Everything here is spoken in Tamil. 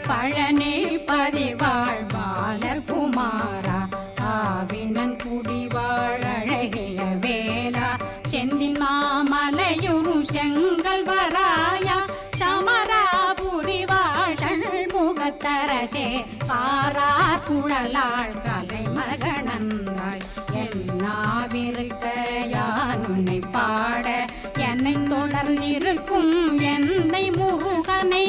பழனி பதிவாழ் பாலகுமாரா ஆவினன் குடிவாழ் அழகிய வேலா செந்தின் மாமலையுரு செங்கல் வராயா சமராபுரி வாழ் முகத்தரசே பாரார் குழலாள் கலை மகனந்தாய் என்னாவிருக்க யான் உன்னை பாட என்னை தொடர்ந்திருக்கும் என்னை முருகனை